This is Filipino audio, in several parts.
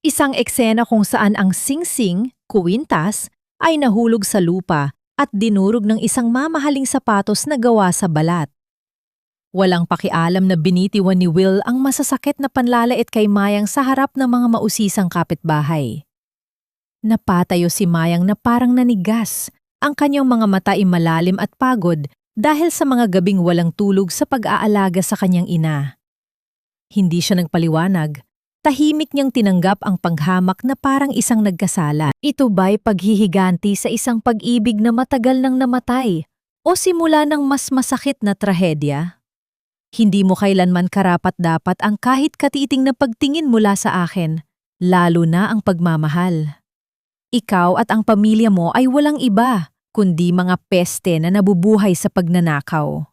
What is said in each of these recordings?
Isang eksena kung saan ang singsing, kuwintas, ay nahulog sa lupa at dinurog ng isang mamahaling sapatos na gawa sa balat. Walang pakialam na binitiwan ni Will ang masasakit na panlalait kay Mayang sa harap ng mga mausisang kapitbahay. Napatayo si Mayang na parang nanigas, ang kanyang mga mata ay malalim at pagod dahil sa mga gabing walang tulog sa pag-aalaga sa kanyang ina. Hindi siya nagpaliwanag. Tahimik niyang tinanggap ang panghamak na parang isang nagkasala. Ito ba'y paghihiganti sa isang pag-ibig na matagal nang namatay o simula ng mas masakit na trahedya? Hindi mo kailanman karapat-dapat ang kahit katiting na pagtingin mula sa akin, lalo na ang pagmamahal. Ikaw at ang pamilya mo ay walang iba, kundi mga peste na nabubuhay sa pagnanakaw.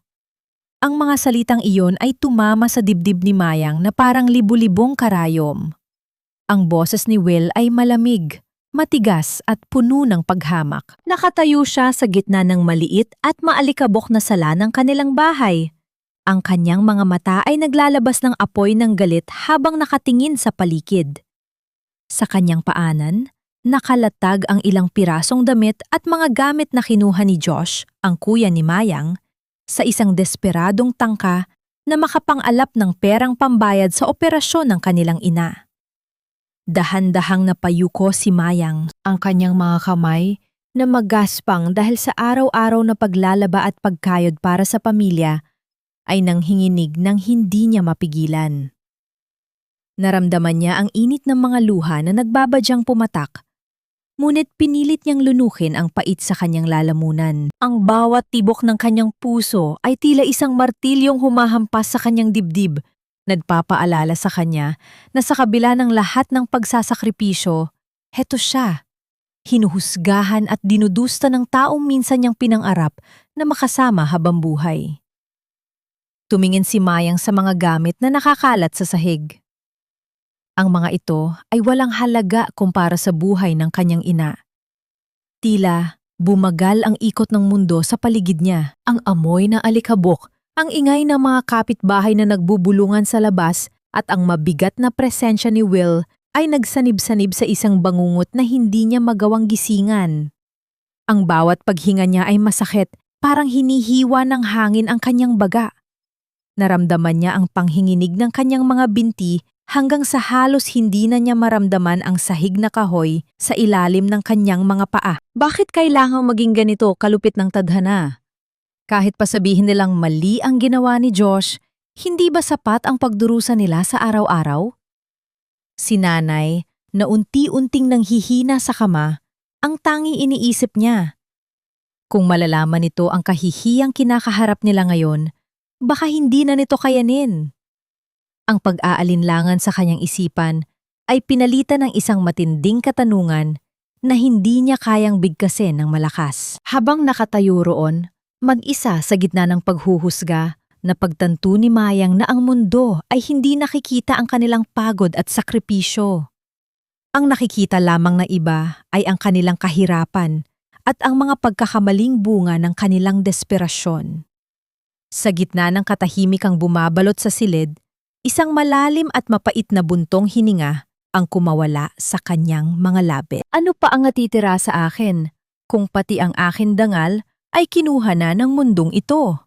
Ang mga salitang iyon ay tumama sa dibdib ni Mayang na parang libu-libong karayom. Ang boses ni Will ay malamig, matigas at puno ng paghamak. Nakatayo siya sa gitna ng maliit at maalikabok na sala ng kanilang bahay. Ang kanyang mga mata ay naglalabas ng apoy ng galit habang nakatingin sa paligid. Sa kanyang paanan, nakalatag ang ilang pirasong damit at mga gamit na kinuha ni Josh, ang kuya ni Mayang, sa isang desperadong tangka na makapang-alap ng perang pambayad sa operasyon ng kanilang ina. Dahan-dahang napayuko si Mayang, ang kanyang mga kamay na magaspang dahil sa araw-araw na paglalaba at pagkayod para sa pamilya ay nanghinginig ng hindi niya mapigilan. Naramdaman niya ang init ng mga luha na nagbabadyang pumatak. Ngunit pinilit niyang lunukin ang pait sa kanyang lalamunan. Ang bawat tibok ng kanyang puso ay tila isang martilyong humahampas sa kanyang dibdib. Nagpapaalala sa kanya na sa kabila ng lahat ng pagsasakripisyo, heto siya. Hinuhusgahan at dinudusta ng taong minsan niyang pinangarap na makasama habang buhay. Tumingin si Mayang sa mga gamit na nakakalat sa sahig. Ang mga ito ay walang halaga kumpara sa buhay ng kanyang ina. Tila bumagal ang ikot ng mundo sa paligid niya. Ang amoy na alikabok, ang ingay ng mga kapitbahay na nagbubulungan sa labas at ang mabigat na presensya ni Will ay nagsanib-sanib sa isang bangungot na hindi niya magawang gisingan. Ang bawat paghinga niya ay masakit, parang hinihiwa ng hangin ang kanyang baga. Naramdaman niya ang panghinginig ng kanyang mga binti hanggang sa halos hindi na niya maramdaman ang sahig na kahoy sa ilalim ng kanyang mga paa. Bakit kailangang maging ganito kalupit ng tadhana? Kahit pa sabihin nilang mali ang ginawa ni Josh, hindi ba sapat ang pagdurusa nila sa araw-araw? Si nanay, na unti-unting nanghihina sa kama, ang tanging iniisip niya. Kung malalaman nito ang kahihiyang kinakaharap nila ngayon, baka hindi na nito kayanin. Ang pag-aalinlangan sa kanyang isipan ay pinalitan ng isang matinding katanungan na hindi niya kayang bigkasin ng malakas. Habang nakatayo roon, mag-isa sa gitna ng paghuhusga, napagtanto ni Mayang na ang mundo ay hindi nakikita ang kanilang pagod at sakripisyo. Ang nakikita lamang na iba ay ang kanilang kahirapan at ang mga pagkakamaling bunga ng kanilang desperasyon. Sa gitna ng katahimikang bumabalot sa silid, isang malalim at mapait na buntong hininga ang kumawala sa kanyang mga labi. Ano pa ang natitira sa akin kung pati ang akin dangal ay kinuha na ng mundong ito?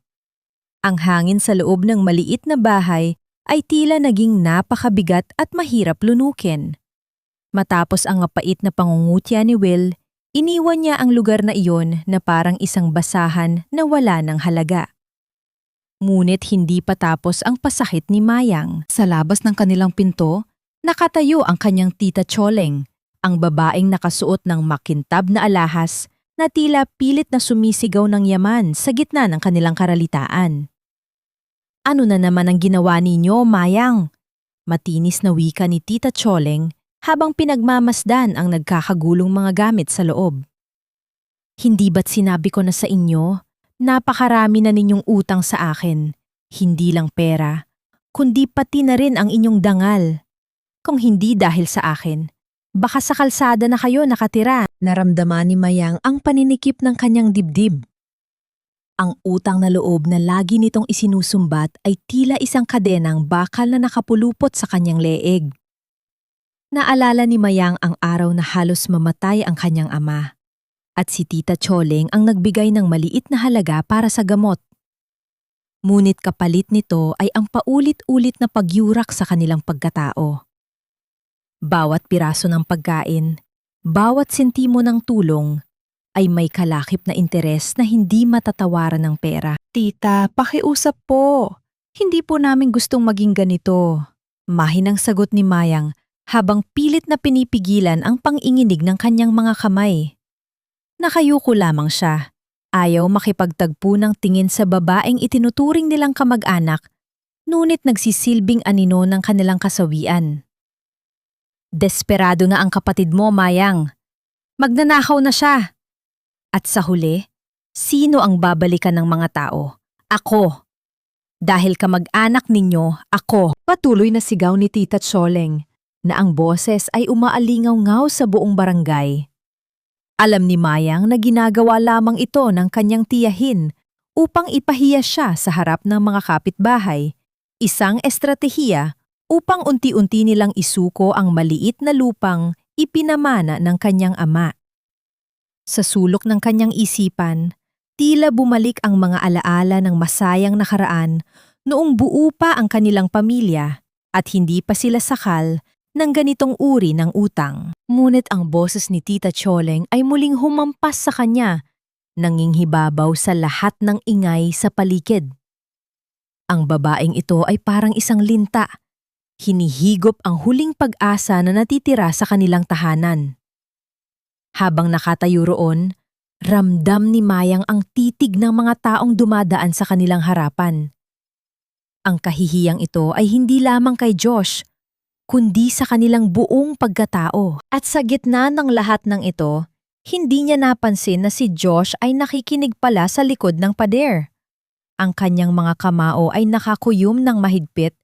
Ang hangin sa loob ng maliit na bahay ay tila naging napakabigat at mahirap lunukin. Matapos ang mapait na pangungutya ni Will, iniwan niya ang lugar na iyon na parang isang basahan na wala ng halaga. Ngunit hindi pa tapos ang pasakit ni Mayang. Sa labas ng kanilang pinto, nakatayo ang kanyang tita Choleng, ang babaeng nakasuot ng makintab na alahas na tila pilit na sumisigaw ng yaman sa gitna ng kanilang karalitaan. Ano na naman ang ginawa ninyo, Mayang? Matinis na wika ni tita Choleng habang pinagmamasdan ang nagkakagulong mga gamit sa loob. Hindi ba't sinabi ko na sa inyo? Napakarami na ninyong utang sa akin, hindi lang pera, kundi pati na rin ang inyong dangal. Kung hindi dahil sa akin, baka sa kalsada na kayo nakatira. Naramdaman ni Mayang ang paninikip ng kanyang dibdib. Ang utang na loob na lagi nitong isinusumbat ay tila isang kadenang bakal na nakapulupot sa kanyang leeg. Naalala ni Mayang ang araw na halos mamatay ang kanyang ama. At si Tita Choleng ang nagbigay ng maliit na halaga para sa gamot. Ngunit kapalit nito ay ang paulit-ulit na pagyurak sa kanilang pagkatao. Bawat piraso ng pagkain, bawat sentimo ng tulong, ay may kalakip na interes na hindi matatawaran ng pera. Tita, pakiusap po. Hindi po namin gustong maging ganito. Mahinang sagot ni Mayang habang pilit na pinipigilan ang panginginig ng kanyang mga kamay. Nakayuko lamang siya. Ayaw makipagtagpo ng tingin sa babaeng itinuturing nilang kamag-anak, ngunit nagsisilbing anino ng kanilang kasawian. Desperado na ang kapatid mo, Mayang. Magnanakaw na siya. At sa huli, sino ang babalikan ng mga tao? Ako. Dahil kamag-anak ninyo, ako. Patuloy na sigaw ni Tita Choleng na ang boses ay umaalingaw-ngaw sa buong barangay. Alam ni Mayang na ginagawa lamang ito ng kanyang tiyahin upang ipahiya siya sa harap ng mga kapitbahay, isang estratehiya upang unti-unti nilang isuko ang maliit na lupang ipinamana ng kanyang ama. Sa sulok ng kanyang isipan, tila bumalik ang mga alaala ng masayang nakaraan noong buo pa ang kanilang pamilya at hindi pa sila sakal ng ganitong uri ng utang. Ngunit ang boses ni Tita Choleng ay muling humampas sa kanya, nanginghibabaw sa lahat ng ingay sa paligid. Ang babaeng ito ay parang isang linta, hinihigop ang huling pag-asa na natitira sa kanilang tahanan. Habang nakatayo roon, ramdam ni Mayang ang titig ng mga taong dumadaan sa kanilang harapan. Ang kahihiyang ito ay hindi lamang kay Josh, kundi sa kanilang buong pagkatao. At sa gitna ng lahat ng ito, hindi niya napansin na si Josh ay nakikinig pala sa likod ng pader. Ang kanyang mga kamao ay nakakuyom ng mahigpit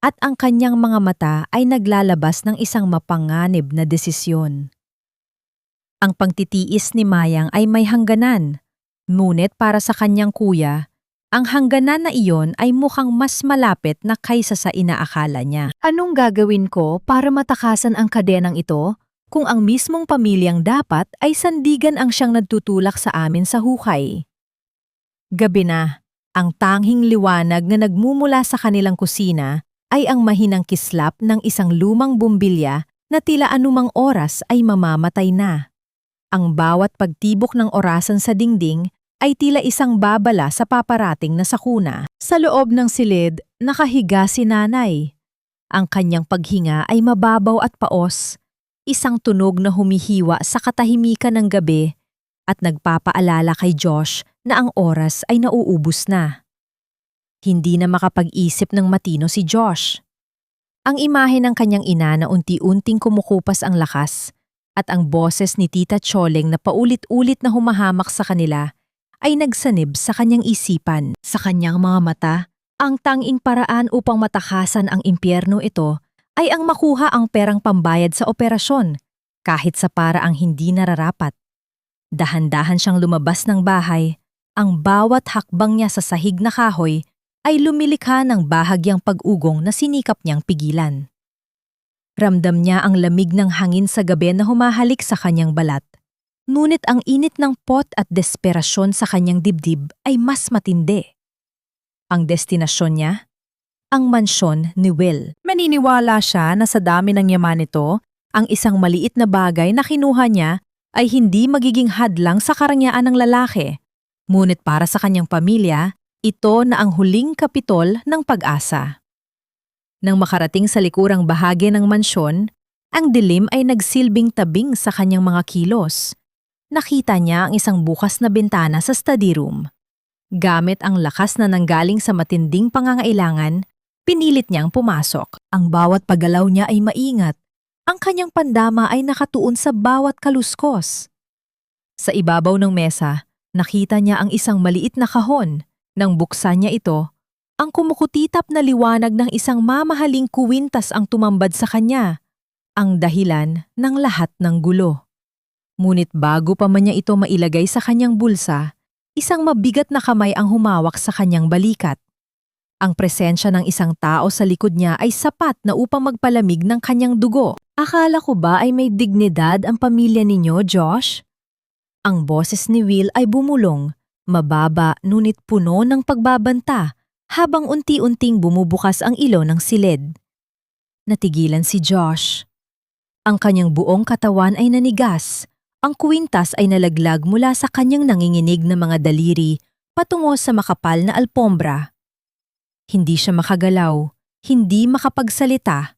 at ang kanyang mga mata ay naglalabas ng isang mapanganib na desisyon. Ang pagtitiis ni Mayang ay may hangganan, ngunit para sa kanyang kuya, ang hangganan na iyon ay mukhang mas malapit na kaysa sa inaakala niya. Anong gagawin ko para matakasan ang kadenang ito kung ang mismong pamilyang dapat ay sandigan ang siyang nagtutulak sa amin sa hukay? Gabi na, ang tanging liwanag na nagmumula sa kanilang kusina ay ang mahinang kislap ng isang lumang bumbilya na tila anumang oras ay mamamatay na. Ang bawat pagtibok ng orasan sa dingding ay tila isang babala sa paparating na sakuna. Sa loob ng silid, nakahiga si nanay. Ang kanyang paghinga ay mababaw at paos, isang tunog na humihiwa sa katahimikan ng gabi at nagpapaalala kay Josh na ang oras ay nauubos na. Hindi na makapag-isip ng matino si Josh. Ang imahe ng kanyang ina na unti-unting kumukupas ang lakas at ang boses ni Tita Choleng na paulit-ulit na humahamak sa kanila ay nagsanib sa kanyang isipan. Sa kanyang mga mata, ang tanging paraan upang matakasan ang impyerno ito ay ang makuha ang perang pambayad sa operasyon, kahit sa paraang hindi nararapat. Dahan-dahan siyang lumabas ng bahay, ang bawat hakbang niya sa sahig na kahoy ay lumilikha ng bahagyang pag-ugong na sinikap niyang pigilan. Ramdam niya ang lamig ng hangin sa gabi na humahalik sa kanyang balat. Ngunit ang init ng pot at desperasyon sa kanyang dibdib ay mas matindi. Ang destinasyon niya? Ang mansyon ni Will. Maniniwala siya na sa dami ng yaman nito, ang isang maliit na bagay na kinuha niya ay hindi magiging hadlang sa karangyaan ng lalaki. Ngunit para sa kanyang pamilya, ito na ang huling kapitol ng pag-asa. Nang makarating sa likurang bahagi ng mansyon, ang dilim ay nagsilbing tabing sa kanyang mga kilos. Nakita niya ang isang bukas na bintana sa study room. Gamit ang lakas na nanggaling sa matinding pangangailangan, pinilit niyang pumasok. Ang bawat paggalaw niya ay maingat. Ang kanyang pandama ay nakatuon sa bawat kaluskos. Sa ibabaw ng mesa, nakita niya ang isang maliit na kahon. Nang buksan niya ito, ang kumukutitap na liwanag ng isang mamahaling kuwintas ang tumambad sa kanya, ang dahilan ng lahat ng gulo. Ngunit bago pa man niya ito mailagay sa kanyang bulsa, isang mabigat na kamay ang humawak sa kanyang balikat. Ang presensya ng isang tao sa likod niya ay sapat na upang magpalamig ng kanyang dugo. Akala ko ba ay may dignidad ang pamilya ninyo, Josh? Ang boses ni Will ay bumulong, mababa ngunit puno ng pagbabanta habang unti-unting bumubukas ang ilo ng silid. Natigilan si Josh. Ang kanyang buong katawan ay nanigas. Ang kwintas ay nalaglag mula sa kanyang nanginginig na mga daliri patungo sa makapal na alpombra. Hindi siya makagalaw, hindi makapagsalita.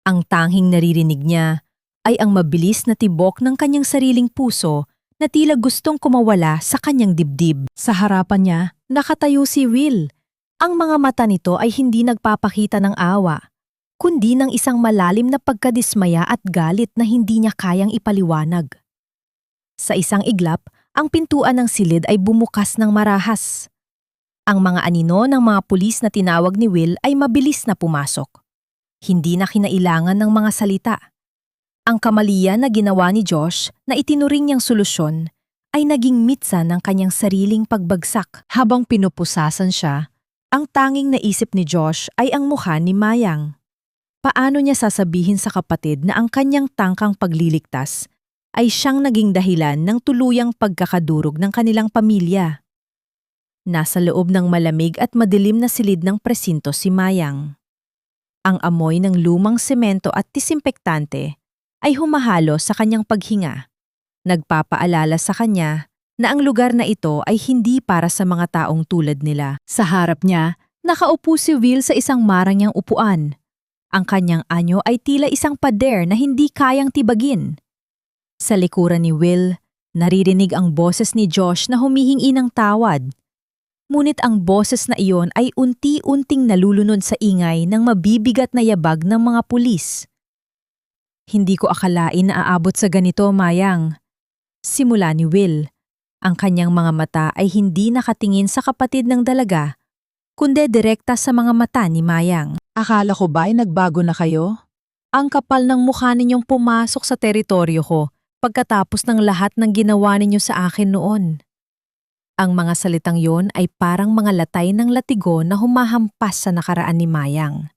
Ang tanging naririnig niya ay ang mabilis na tibok ng kanyang sariling puso na tila gustong kumawala sa kanyang dibdib. Sa harapan niya, nakatayo si Will. Ang mga mata nito ay hindi nagpapakita ng awa, kundi ng isang malalim na pagkadismaya at galit na hindi niya kayang ipaliwanag. Sa isang iglap, ang pintuan ng silid ay bumukas ng marahas. Ang mga anino ng mga pulis na tinawag ni Will ay mabilis na pumasok. Hindi na kinailangan ng mga salita. Ang kamalian na ginawa ni Josh na itinuring niyang solusyon ay naging mitsa ng kanyang sariling pagbagsak. Habang pinupusasan siya, ang tanging naisip ni Josh ay ang mukha ni Mayang. Paano niya sasabihin sa kapatid na ang kanyang tangkang pagliligtas ay siyang naging dahilan ng tuluyang pagkakadurog ng kanilang pamilya? Nasa loob ng malamig at madilim na silid ng presinto si Mayang. Ang amoy ng lumang semento at disinfektante ay humahalo sa kanyang paghinga. Nagpapaalala sa kanya na ang lugar na ito ay hindi para sa mga taong tulad nila. Sa harap niya, nakaupo si Will sa isang marangyang upuan. Ang kanyang anyo ay tila isang pader na hindi kayang tibagin. Sa likuran ni Will, naririnig ang boses ni Josh na humihingi ng tawad. Ngunit ang boses na iyon ay unti-unting nalulunod sa ingay ng mabibigat na yabag ng mga pulis. Hindi ko akalain na aabot sa ganito, Mayang. Simula ni Will, ang kanyang mga mata ay hindi nakatingin sa kapatid ng dalaga, kundi direkta sa mga mata ni Mayang. Akala ko ba ay nagbago na kayo? Ang kapal ng mukha ninyong pumasok sa teritoryo ko pagkatapos ng lahat ng ginawa ninyo sa akin noon. Ang mga salitang yon ay parang mga latay ng latigo na humahampas sa nakaraan ni Mayang.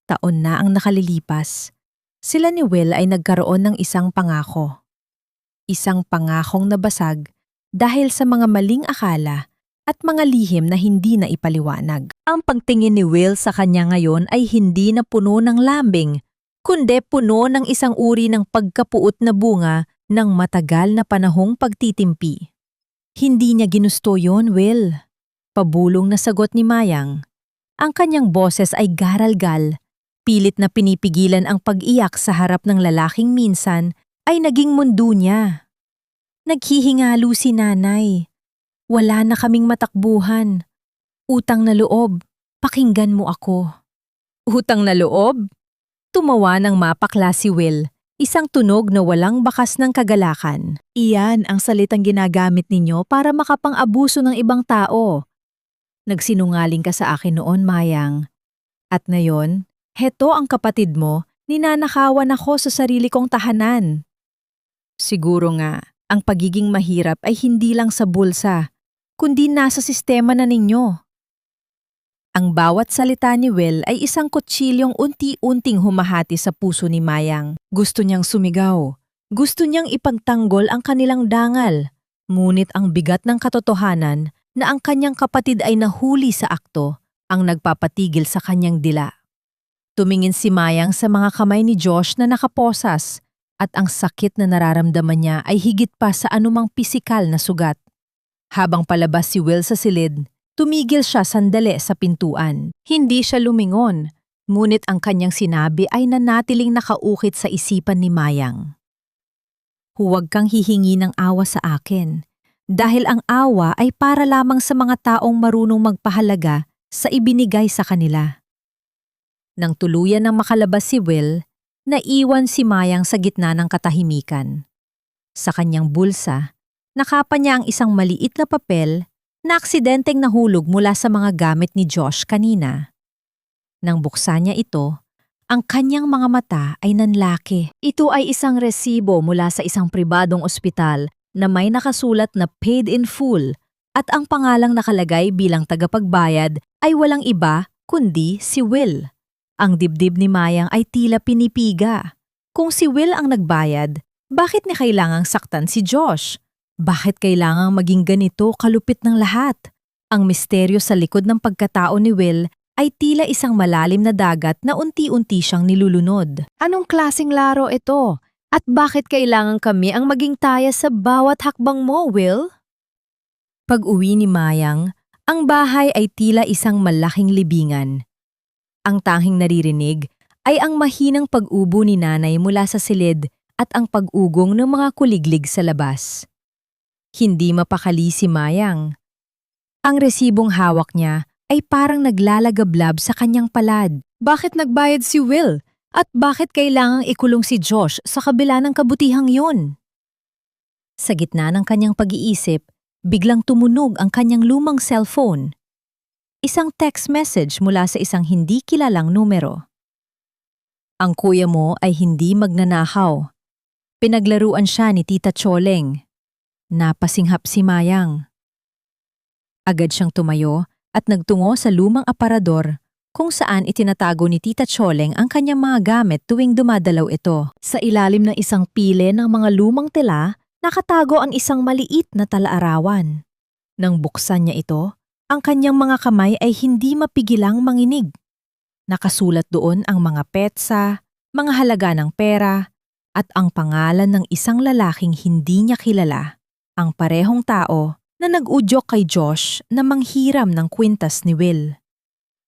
Taon na ang nakalilipas. Sila ni Will ay nagkaroon ng isang pangako. Isang pangakong nabasag dahil sa mga maling akala at mga lihim na hindi na ipaliwanag. Ang pagtingin ni Will sa kanya ngayon ay hindi na puno ng lambing, kundi puno ng isang uri ng pagkapuot na bunga ng matagal na panahong pagtitimpi. Hindi niya ginusto yon, Will. Pabulong na sagot ni Mayang. Ang kanyang boses ay garalgal. Pilit na pinipigilan ang pag-iyak sa harap ng lalaking minsan ay naging mundo niya. Naghihingalo si nanay. Wala na kaming matakbuhan. Utang na loob, pakinggan mo ako. Utang na loob? Tumawa ng mapakla si Will, isang tunog na walang bakas ng kagalakan. Iyan ang salitang ginagamit ninyo para makapang-abuso ng ibang tao. Nagsinungaling ka sa akin noon, Mayang. At ngayon, heto ang kapatid mo, ninanakawan ako sa sarili kong tahanan. Siguro nga, ang pagiging mahirap ay hindi lang sa bulsa, kundi nasa sistema na ninyo. Ang bawat salita ni Will ay isang kutsilyong unti-unting humahati sa puso ni Mayang. Gusto niyang sumigaw. Gusto niyang ipagtanggol ang kanilang dangal. Ngunit ang bigat ng katotohanan na ang kanyang kapatid ay nahuli sa akto ang nagpapatigil sa kanyang dila. Tumingin si Mayang sa mga kamay ni Josh na nakaposas at ang sakit na nararamdaman niya ay higit pa sa anumang pisikal na sugat. Habang palabas si Will sa silid, tumigil siya sandali sa pintuan. Hindi siya lumingon, ngunit ang kanyang sinabi ay nanatiling nakaukit sa isipan ni Mayang. Huwag kang hihingi ng awa sa akin, dahil ang awa ay para lamang sa mga taong marunong magpahalaga sa ibinigay sa kanila. Nang tuluyan ng makalabas si Will, naiwan si Mayang sa gitna ng katahimikan. Sa kanyang bulsa, nakapa niya ang isang maliit na papel na aksidenteng nahulog mula sa mga gamit ni Josh kanina. Nang buksan niya ito, ang kanyang mga mata ay nanlaki. Ito ay isang resibo mula sa isang pribadong ospital na may nakasulat na paid in full at ang pangalang nakalagay bilang tagapagbayad ay walang iba kundi si Will. Ang dibdib ni Mayang ay tila pinipiga. Kung si Will ang nagbayad, bakit niya kailangang saktan si Josh? Bakit kailangang maging ganito kalupit ng lahat? Ang misteryo sa likod ng pagkatao ni Will ay tila isang malalim na dagat na unti-unti siyang nilulunod. Anong klaseng laro ito? At bakit kailangan kami ang maging taya sa bawat hakbang mo, Will? Pag-uwi ni Mayang, ang bahay ay tila isang malaking libingan. Ang tanging naririnig ay ang mahinang pag-ubo ni nanay mula sa silid at ang pag-ugong ng mga kuliglig sa labas. Hindi mapakali si Mayang. Ang resibong hawak niya ay parang naglalagablab sa kanyang palad. Bakit nagbayad si Will? At bakit kailangang ikulong si Josh sa kabila ng kabutihang yun? Sa gitna ng kanyang pag-iisip, biglang tumunog ang kanyang lumang cellphone. Isang text message mula sa isang hindi kilalang numero. Ang kuya mo ay hindi magnanakaw. Pinaglaruan siya ni Tita Choleng. Napasinghap si Mayang. Agad siyang tumayo at nagtungo sa lumang aparador kung saan itinatago ni Tita Choleng ang kanyang mga gamit tuwing dumadalaw ito. Sa ilalim ng isang pile ng mga lumang tela, nakatago ang isang maliit na talaarawan. Nang buksan niya ito, ang kanyang mga kamay ay hindi mapigilang manginig. Nakasulat doon ang mga petsa, mga halaga ng pera, at ang pangalan ng isang lalaking hindi niya kilala, ang parehong tao na nag-udyok kay Josh na manghiram ng kwintas ni Will.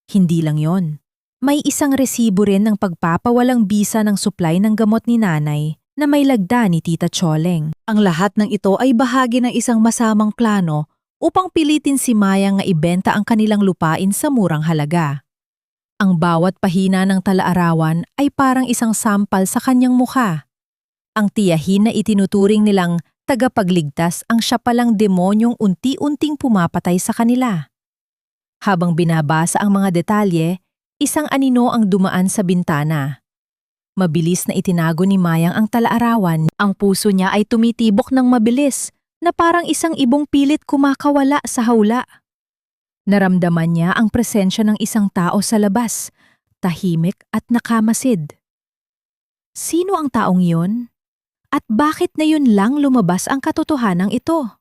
Hindi lang yon. May isang resibo rin ng pagpapawalang bisa ng supply ng gamot ni nanay na may lagda ni Tita Choleng. Ang lahat ng ito ay bahagi ng isang masamang plano upang pilitin si Mayang nga ibenta ang kanilang lupain sa murang halaga. Ang bawat pahina ng talaarawan ay parang isang sampal sa kanyang mukha. Ang tiyahin na itinuturing nilang tagapagligtas ang siya palang demonyong unti-unting pumapatay sa kanila. Habang binabasa ang mga detalye, isang anino ang dumaan sa bintana. Mabilis na itinago ni Mayang ang talaarawan. Ang puso niya ay tumitibok ng mabilis na parang isang ibong pilit kumakawala sa hawla. Naramdaman niya ang presensya ng isang tao sa labas, tahimik at nakamasid. Sino ang taong iyon? At bakit na yun lang lumabas ang katotohanang ito?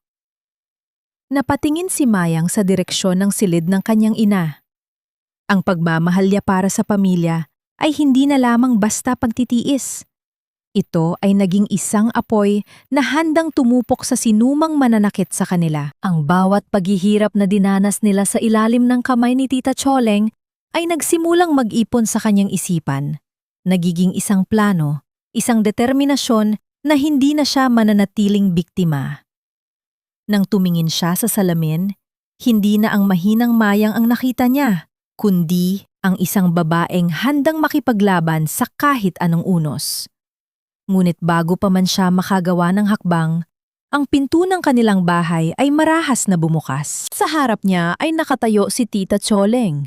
Napatingin si Mayang sa direksyon ng silid ng kanyang ina. Ang pagmamahal niya para sa pamilya ay hindi na lamang basta pagtitiis. Ito ay naging isang apoy na handang tumupok sa sinumang mananakit sa kanila. Ang bawat paghihirap na dinanas nila sa ilalim ng kamay ni Tita Choleng ay nagsimulang mag-ipon sa kanyang isipan. Nagiging isang plano, isang determinasyon na hindi na siya mananatiling biktima. Nang tumingin siya sa salamin, hindi na ang mahinang Mayang ang nakita niya, kundi ang isang babaeng handang makipaglaban sa kahit anong unos. Ngunit bago pa man siya makagawa ng hakbang, ang pinto ng kanilang bahay ay marahas na bumukas. Sa harap niya ay nakatayo si Tita Choleng.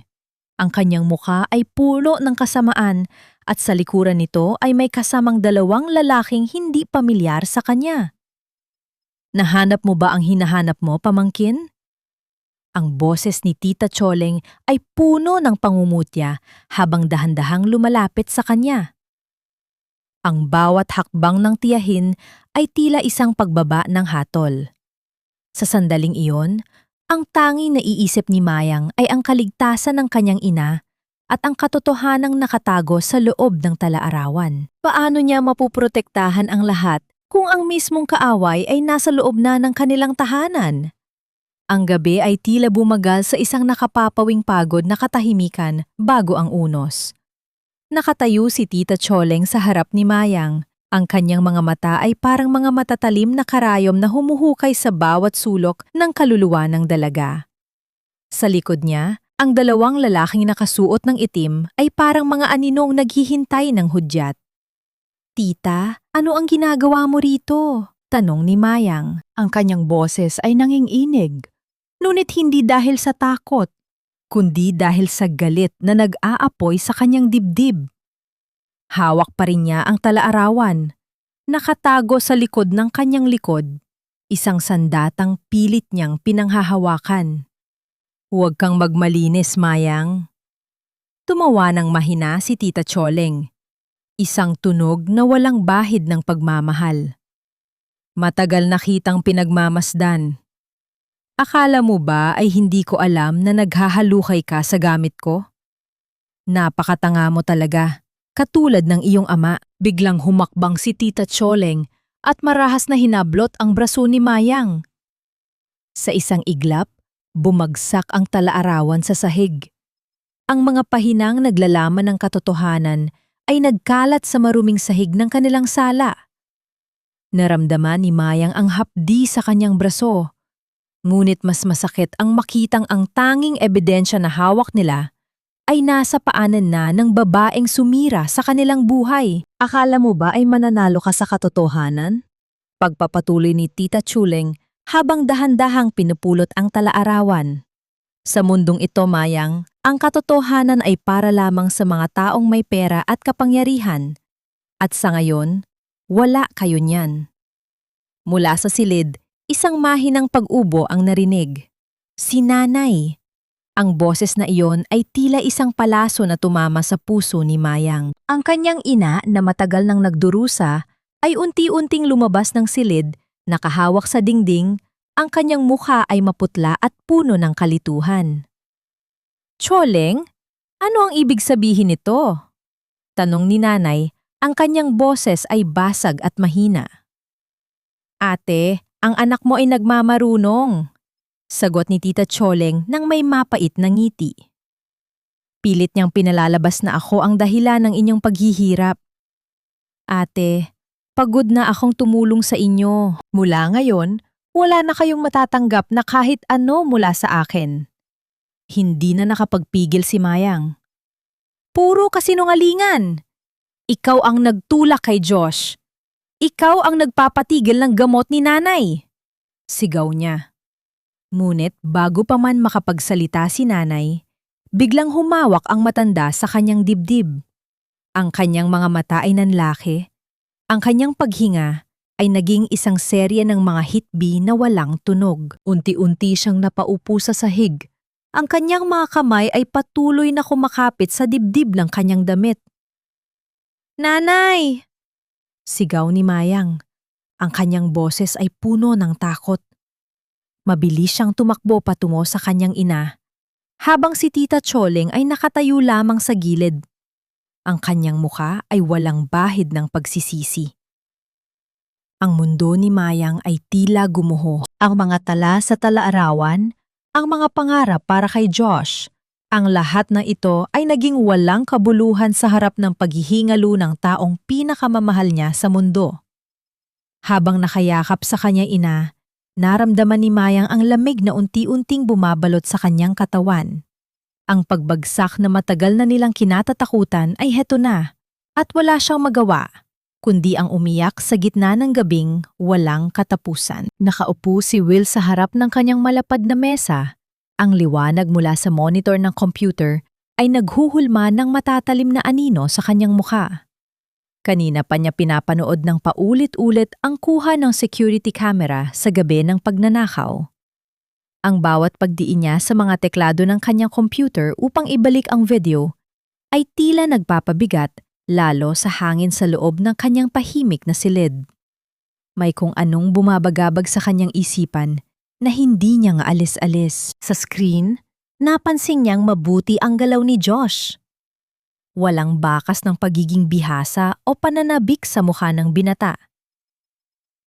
Ang kanyang mukha ay puno ng kasamaan at sa likuran nito ay may kasamang dalawang lalaking hindi pamilyar sa kanya. Nahanap mo ba ang hinahanap mo, pamangkin? Ang boses ni Tita Choleng ay puno ng pangungutya habang dahan-dahang lumalapit sa kanya. Ang bawat hakbang ng tiyahin ay tila isang pagbaba ng hatol. Sa sandaling iyon, ang tanging naiisip ni Mayang ay ang kaligtasan ng kanyang ina at ang katotohanang nakatago sa loob ng talaarawan. Paano niya mapuprotektahan ang lahat kung ang mismong kaaway ay nasa loob na ng kanilang tahanan? Ang gabi ay tila bumagal sa isang nakapapawing pagod na katahimikan bago ang unos. Nakatayo si Tita Choleng sa harap ni Mayang. Ang kanyang mga mata ay parang mga matatalim na karayom na humuhukay sa bawat sulok ng kaluluwa ng dalaga. Sa likod niya, ang dalawang lalaking nakasuot ng itim ay parang mga aninong naghihintay ng hudyat. Tita, ano ang ginagawa mo rito? Tanong ni Mayang. Ang kanyang boses ay nanginginig. Ngunit hindi dahil sa takot, kundi dahil sa galit na nag-aapoy sa kanyang dibdib. Hawak pa rin niya ang talaarawan. Nakatago sa likod ng kanyang likod, isang sandatang pilit niyang pinanghahawakan. Huwag kang magmalinis, Mayang. Tumawa ng mahina si Tita Choleng. Isang tunog na walang bahid ng pagmamahal. Matagal na kitang pinagmamasdan. Akala mo ba ay hindi ko alam na naghahalukay ka sa gamit ko? Napakatanga mo talaga. Katulad ng iyong ama, biglang humakbang si Tita Choleng at marahas na hinablot ang braso ni Mayang. Sa isang iglap, bumagsak ang talaarawan sa sahig. Ang mga pahinang naglalaman ng katotohanan ay nagkalat sa maruming sahig ng kanilang sala. Naramdaman ni Mayang ang hapdi sa kanyang braso. Ngunit mas masakit ang makitang ang tanging ebidensya na hawak nila ay nasa paanan na ng babaeng sumira sa kanilang buhay. Akala mo ba ay mananalo ka sa katotohanan? Pagpapatuloy ni Tita Chuleng habang dahan-dahang pinupulot ang talaarawan. Sa mundong ito, Mayang, ang katotohanan ay para lamang sa mga taong may pera at kapangyarihan. At sa ngayon, wala kayo niyan. Mula sa silid, isang mahinang pag-ubo ang narinig. Si Nanay. Ang boses na iyon ay tila isang palaso na tumama sa puso ni Mayang. Ang kanyang ina na matagal nang nagdurusa ay unti-unting lumabas ng silid, nakahawak sa dingding, ang kanyang mukha ay maputla at puno ng kalituhan. Choleng, ano ang ibig sabihin nito? Tanong ni Nanay, ang kanyang boses ay basag at mahina. Ate, ang anak mo ay nagmamarunong. Sagot ni Tita Choleng nang may mapait na ngiti. Pilit niyang pinalalabas na ako ang dahilan ng inyong paghihirap. Ate, pagod na akong tumulong sa inyo. Mula ngayon, wala na kayong matatanggap na kahit ano mula sa akin. Hindi na nakapagpigil si Mayang. Puro kasinungalingan. Ikaw ang nagtulak kay Josh. Ikaw ang nagpapatigil ng gamot ni Nanay. Sigaw niya. Ngunit bago pa man makapagsalita si Nanay, biglang humawak ang matanda sa kanyang dibdib. Ang kanyang mga mata ay nanlaki. Ang kanyang paghinga ay naging isang serye ng mga hitbi na walang tunog. Unti-unti siyang napaupo sa sahig. Ang kanyang mga kamay ay patuloy na kumakapit sa dibdib ng kanyang damit. Nanay! Sigaw ni Mayang. Ang kanyang boses ay puno ng takot. Mabilis siyang tumakbo patungo sa kanyang ina, habang si Tita Choleng ay nakatayo lamang sa gilid. Ang kanyang mukha ay walang bahid ng pagsisisi. Ang mundo ni Mayang ay tila gumuho. Ang mga tala sa talaarawan, ang mga pangarap para kay Josh, ang lahat ng ito ay naging walang kabuluhan sa harap ng paghihingalo ng taong pinakamamahal niya sa mundo. Habang nakayakap sa kanyang ina, naramdaman ni Mayang ang lamig na unti-unting bumabalot sa kanyang katawan. Ang pagbagsak na matagal na nilang kinatatakutan ay heto na, at wala siyang magawa, kundi ang umiyak sa gitna ng gabing walang katapusan. Nakaupo si Will sa harap ng kanyang malapad na mesa. Ang liwanag mula sa monitor ng computer ay naghuhulma ng matatalim na anino sa kanyang mukha. Kanina pa niya pinapanood ng paulit-ulit ang kuha ng security camera sa gabi ng pagnanakaw. Ang bawat pagdiin niya sa mga teklado ng kanyang computer upang ibalik ang video ay tila nagpapabigat lalo sa hangin sa loob ng kanyang pahimik na silid. May kung anong bumabagabag sa kanyang isipan na hindi niya nga alis-alis. Sa screen, napansin niyang mabuti ang galaw ni Josh. Walang bakas ng pagiging bihasa o pananabik sa mukha ng binata.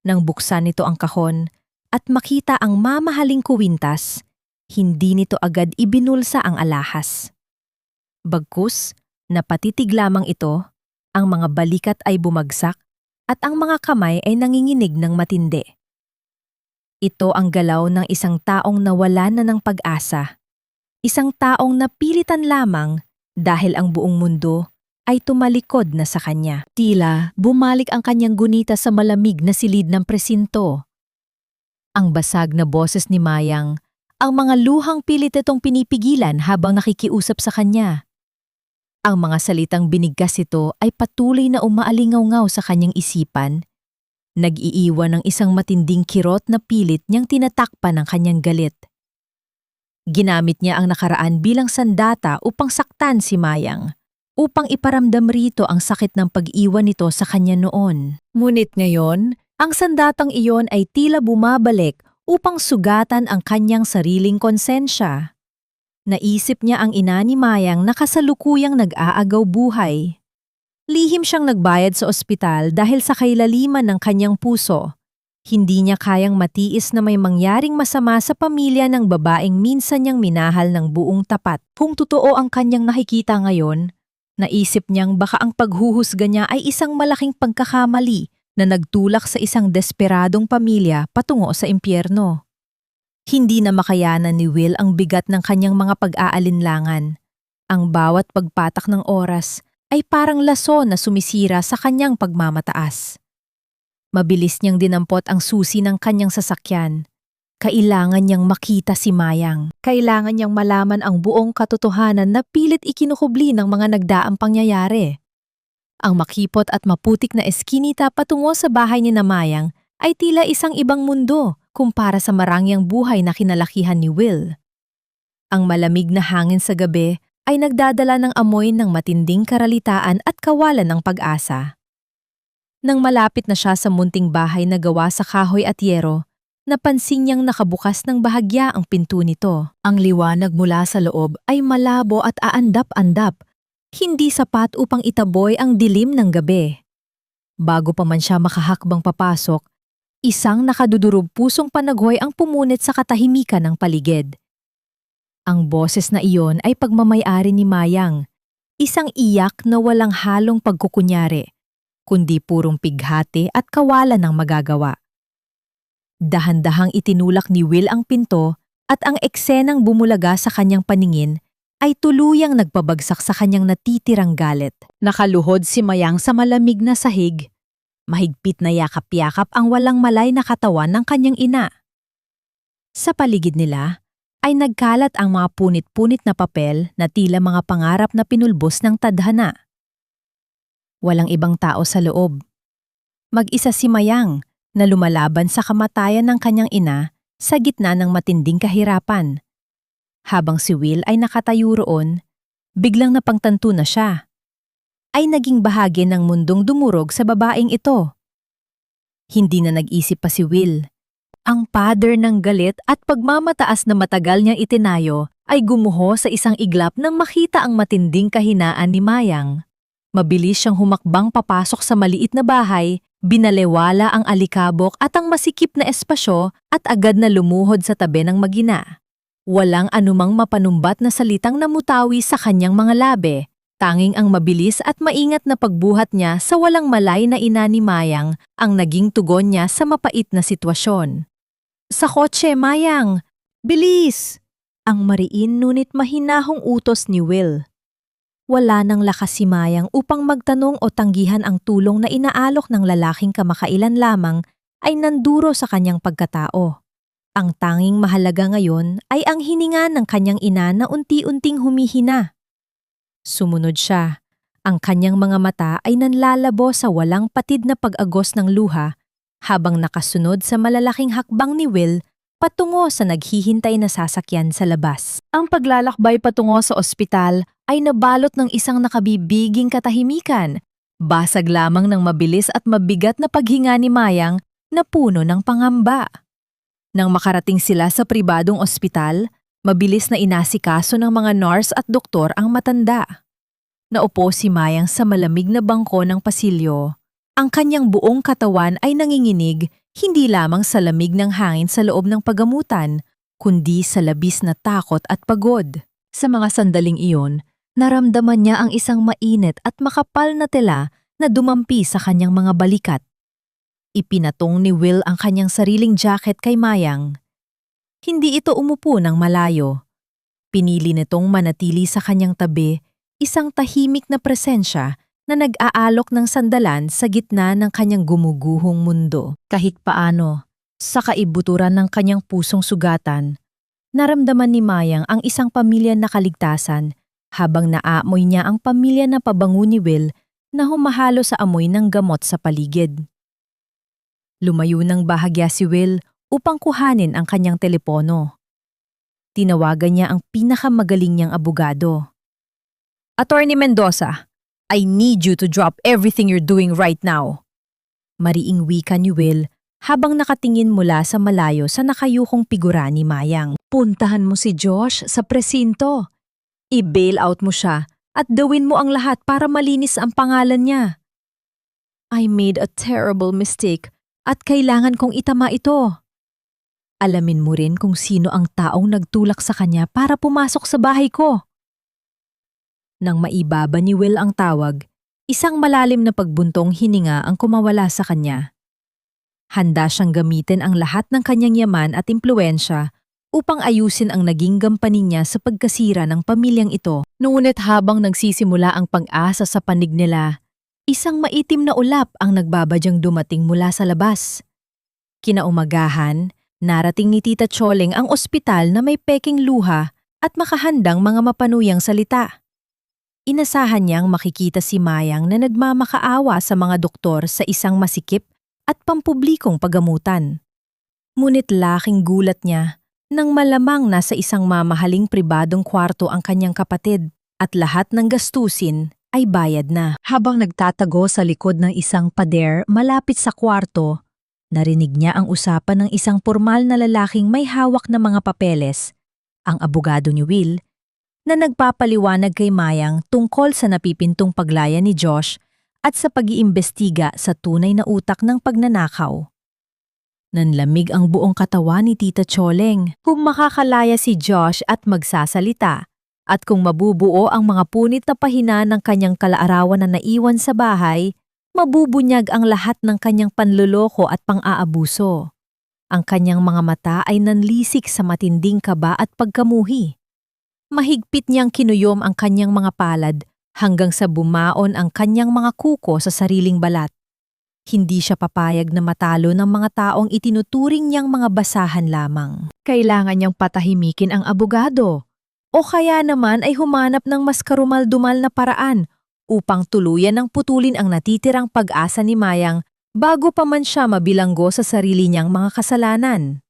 Nang buksan nito ang kahon at makita ang mamahaling kuwintas, hindi nito agad ibinulsa ang alahas. Bagkus, napatitig lamang ito, ang mga balikat ay bumagsak at ang mga kamay ay nanginginig ng matindi. Ito ang galaw ng isang taong nawalan na ng pag-asa. Isang taong napilitan lamang dahil ang buong mundo ay tumalikod na sa kanya. Tila bumalik ang kanyang gunita sa malamig na silid ng presinto. Ang basag na boses ni Mayang, ang mga luhang pilit itong pinipigilan habang nakikiusap sa kanya. Ang mga salitang binigkas ito ay patuloy na umaalingaw-ngaw sa kanyang isipan. Nag-iiwan ng isang matinding kirot na pilit niyang tinatakpan ng kanyang galit. Ginamit niya ang nakaraan bilang sandata upang saktan si Mayang. upang iparamdam rito ang sakit ng pag-iwan nito sa kanya noon. Ngunit ngayon, ang sandatang iyon ay tila bumabalik upang sugatan ang kanyang sariling konsensya. Naisip niya ang ina ni Mayang na kasalukuyang nag-aagaw buhay. Lihim siyang nagbayad sa ospital dahil sa kailaliman ng kanyang puso. Hindi niya kayang matiis na may mangyaring masama sa pamilya ng babaeng minsan niyang minahal ng buong tapat. Kung totoo ang kanyang nakikita ngayon, naisip niyang baka ang paghuhusga niya ay isang malaking pagkakamali na nagtulak sa isang desperadong pamilya patungo sa impyerno. Hindi na makayanan ni Will ang bigat ng kanyang mga pag-aalinlangan. Ang bawat pagpatak ng oras ay parang laso na sumisira sa kanyang pagmamataas. Mabilis niyang dinampot ang susi ng kanyang sasakyan. Kailangan niyang makita si Mayang. Kailangan niyang malaman ang buong katotohanan na pilit ikinukubli ng mga nagdaang pangyayari. Ang makipot at maputik na eskinita patungo sa bahay ni Mayang ay tila isang ibang mundo kumpara sa marangyang buhay na kinalakihan ni Will. Ang malamig na hangin sa gabi ay nagdadala ng amoy ng matinding karalitaan at kawalan ng pag-asa. Nang malapit na siya sa munting bahay na gawa sa kahoy at yero, napansin niyang nakabukas ng bahagya ang pinto nito. Ang liwanag mula sa loob ay malabo at aandap-andap, hindi sapat upang itaboy ang dilim ng gabi. Bago pa man siya makahakbang papasok, isang nakadudurog-pusong panaghoy ang pumunit sa katahimikan ng paligid. Ang boses na iyon ay pagmamay-ari ni Mayang, isang iyak na walang halong pagkukunyari, kundi purong pighati at kawalan ng magagawa. Dahan-dahang itinulak ni Will ang pinto at ang eksenang bumulaga sa kanyang paningin ay tuluyang nagpabagsak sa kanyang natitirang galit. Nakaluhod si Mayang sa malamig na sahig. Mahigpit na yakap-yakap ang walang malay na katawan ng kanyang ina. Sa paligid nila ay nagkalat ang mga punit-punit na papel na tila mga pangarap na pinulbos ng tadhana. Walang ibang tao sa loob. Mag-isa si Mayang na lumalaban sa kamatayan ng kanyang ina sa gitna ng matinding kahirapan. Habang si Will ay nakatayo roon, biglang napangtanto na siya. Ay naging bahagi ng mundong dumurog sa babaeng ito. Hindi na nag-isip pa si Will. Ang pader ng galit at pagmamataas na matagal niyang itinayo ay gumuho sa isang iglap nang makita ang matinding kahinaan ni Mayang. Mabilis siyang humakbang papasok sa maliit na bahay, binalewala ang alikabok at ang masikip na espasyo at agad na lumuhod sa tabi ng magina. Walang anumang mapanumbat na salitang namutawi sa kanyang mga labi. Tanging ang mabilis at maingat na pagbuhat niya sa walang malay na ina ni Mayang ang naging tugon niya sa mapait na sitwasyon. Sa kotse, Mayang! Bilis! Ang mariin ngunit mahinahong utos ni Will. Wala nang lakas si Mayang upang magtanong o tanggihan ang tulong na inaalok ng lalaking kamakailan lamang ay nanduro sa kanyang pagkatao. Ang tanging mahalaga ngayon ay ang hininga ng kanyang ina na unti-unting humihina. Sumunod siya. Ang kanyang mga mata ay nanlalabo sa walang patid na pag-agos ng luha habang nakasunod sa malalaking hakbang ni Will patungo sa naghihintay na sasakyan sa labas. Ang paglalakbay patungo sa ospital ay nabalot ng isang nakabibiging katahimikan. Basag lamang ng mabilis at mabigat na paghinga ni Mayang na puno ng pangamba. Nang makarating sila sa pribadong ospital, mabilis na inasikaso ng mga nurse at doktor ang matanda. Naupo si Mayang sa malamig na bangko ng pasilyo. Ang kanyang buong katawan ay nanginginig hindi lamang sa lamig ng hangin sa loob ng pagamutan, kundi sa labis na takot at pagod. Sa mga sandaling iyon, naramdaman niya ang isang mainit at makapal na tela na dumampi sa kanyang mga balikat. Ipinatong ni Will ang kanyang sariling jacket kay Mayang. Hindi ito umupo ng malayo. Pinili nitong manatili sa kanyang tabi, isang tahimik na presensya na nag-aalok ng sandalan sa gitna ng kanyang gumuguhong mundo. Kahit paano, sa kaibuturan ng kanyang pusong sugatan, naramdaman ni Mayang ang isang pamilya na kaligtasan habang naamoy niya ang pamilya na pabango ni Will na humahalo sa amoy ng gamot sa paligid. Lumayo ng bahagya si Will upang kuhanin ang kanyang telepono. Tinawagan niya ang pinakamagaling niyang abogado. Attorney Mendoza, I need you to drop everything you're doing right now. Mariing wika ni Will habang nakatingin mula sa malayo sa nakayukong figura ni Mayang. Puntahan mo si Josh sa presinto. I-bail out mo siya at gawin mo ang lahat para malinis ang pangalan niya. I made a terrible mistake at kailangan kong itama ito. Alamin mo rin kung sino ang taong nagtulak sa kanya para pumasok sa bahay ko. Nang maibaba ni Will ang tawag, isang malalim na pagbuntong hininga ang kumawala sa kanya. Handa siyang gamitin ang lahat ng kanyang yaman at impluensya upang ayusin ang naging gampanin niya sa pagkasira ng pamilyang ito. Ngunit habang nagsisimula ang pag-asa sa panig nila, isang maitim na ulap ang nagbabadyang dumating mula sa labas. Kinaumagahan, narating ni Tita Choleng ang ospital na may peking luha at makahandang mga mapanuyang salita. Inasahan niyang makikita si Mayang na nagmamakaawa sa mga doktor sa isang masikip at pampublikong pagamutan. Ngunit laking gulat niya nang malamang nasa isang mamahaling pribadong kwarto ang kanyang kapatid at lahat ng gastusin ay bayad na. Habang nagtatago sa likod ng isang pader malapit sa kwarto, narinig niya ang usapan ng isang pormal na lalaking may hawak na mga papeles, ang abogado ni Will, na nagpapaliwanag kay Mayang tungkol sa napipintong paglaya ni Josh at sa pag-iimbestiga sa tunay na utak ng pagnanakaw. Nanlamig ang buong katawan ni Tita Choleng kung makakalaya si Josh at magsasalita at kung mabubuo ang mga punit na pahina ng kanyang kalaarawan na naiwan sa bahay, mabubunyag ang lahat ng kanyang panloloko at pang-aabuso. Ang kanyang mga mata ay nanlisik sa matinding kaba at pagkamuhi. Mahigpit niyang kinuyom ang kanyang mga palad hanggang sa bumaon ang kanyang mga kuko sa sariling balat. Hindi siya papayag na matalo ng mga taong itinuturing niyang mga basahan lamang. Kailangan niyang patahimikin ang abogado o kaya naman ay humanap ng mas karumal-dumal na paraan upang tuluyan ng putulin ang natitirang pag-asa ni Mayang bago pa man siya mabilanggo sa sarili niyang mga kasalanan.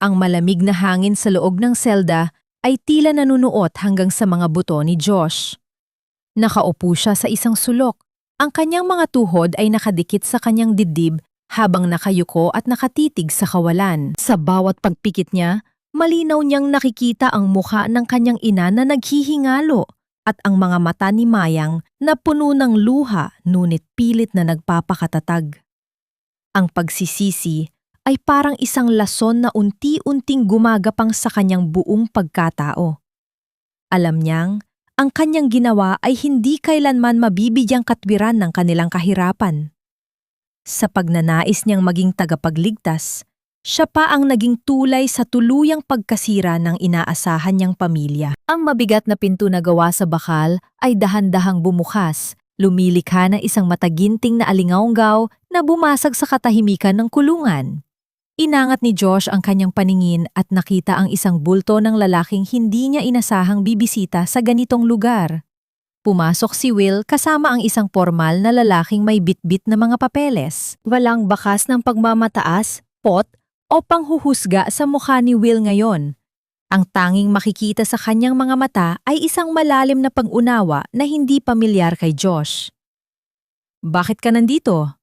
Ang malamig na hangin sa loob ng selda ay tila nanunuot hanggang sa mga buto ni Josh. Nakaupo siya sa isang sulok. Ang kanyang mga tuhod ay nakadikit sa kanyang dibdib habang nakayuko at nakatitig sa kawalan. Sa bawat pagpikit niya, malinaw niyang nakikita ang mukha ng kanyang ina na naghihingalo at ang mga mata ni Mayang na puno ng luha ngunit pilit na nagpapakatatag. Ang pagsisisi ay parang isang lason na unti-unting gumagapang sa kanyang buong pagkatao. Alam niyang ang kanyang ginawa ay hindi kailanman mabibigyang katwiran ng kanilang kahirapan. Sa pagnanais niyang maging tagapagligtas, siya pa ang naging tulay sa tuluyang pagkasira ng inaasahan niyang pamilya. Ang mabigat na pinto na gawa sa bakal ay dahan-dahang bumukas, lumilikha ng isang mataginting na alingaunggaw na bumasag sa katahimikan ng kulungan. Inangat ni Josh ang kanyang paningin at nakita ang isang bulto ng lalaking hindi niya inasahang bibisita sa ganitong lugar. Pumasok si Will kasama ang isang formal na lalaking may bitbit na mga papeles. Walang bakas ng pagmamataas, pot, o panghuhusga sa mukha ni Will ngayon. Ang tanging makikita sa kanyang mga mata ay isang malalim na pag-unawa na hindi pamilyar kay Josh. Bakit ka nandito?